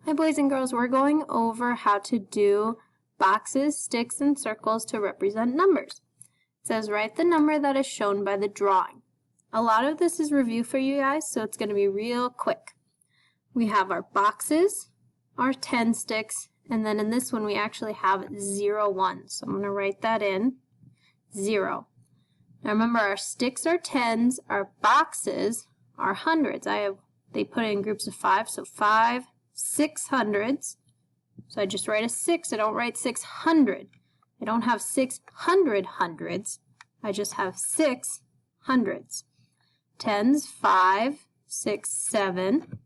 Hi boys and girls, we're going over how to do boxes, sticks, and circles to represent numbers. It says write the number that is shown by the drawing. A lot of this is review for you guys, so it's going to be real quick. We have our boxes, our 10 sticks, and then in this one we actually have 0, 1. So I'm going to write that in, 0. Now remember, our sticks are 10s, our boxes are hundreds. They put it in groups of 5, so 5, 6 hundreds. So I just write a 6. I don't write 600. I don't have 600 hundreds. I just have 6 hundreds. Tens, 5, 6, 7.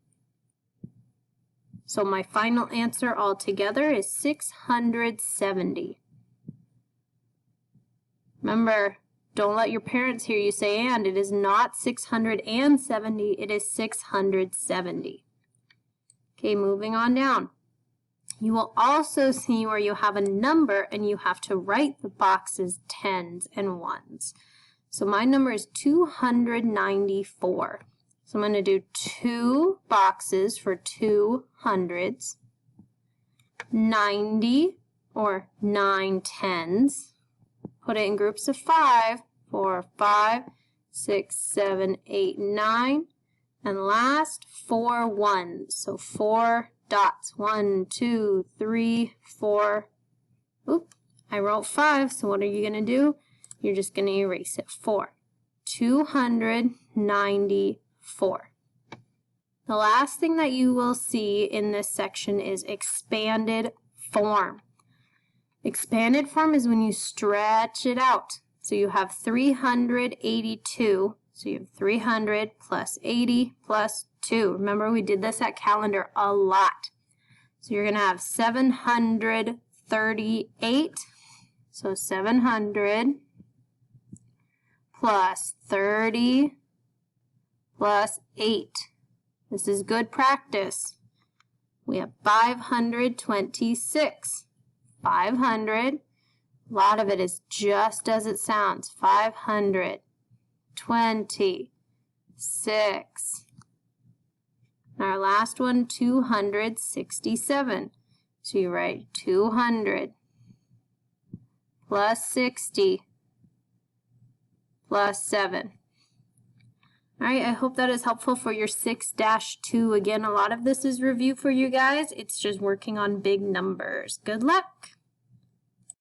So my final answer altogether is 670. Remember, don't let your parents hear you say and. It is not 670. It is 670. Okay, moving on down. You will also see where you have a number and you have to write the boxes 10s and 1s. So my number is 294. So I'm going to do 2 boxes for 2 hundreds, 90 or 9 tens. Put it in groups of 5 for 5, 6, 7, 8, 9. And last, 4 ones. So 4 dots. 1, 2, 3, 4. Oop, I wrote 5, so what are you going to do? You're just going to erase it. 4. 294. The last thing that you will see in this section is expanded form. Expanded form is when you stretch it out. So you have 382. So you have 300 plus 80 plus 2. Remember, we did this at calendar a lot. So you're going to have 738. So 700 plus 30 plus 8. This is good practice. We have 526. 500. A lot of it is just as it sounds. 526. And our last one, 267. So you write 200 plus 60 plus 7. All right, I hope that is helpful for your 6-2. Again, a lot of this is review for you guys. It's just working on big numbers. Good luck.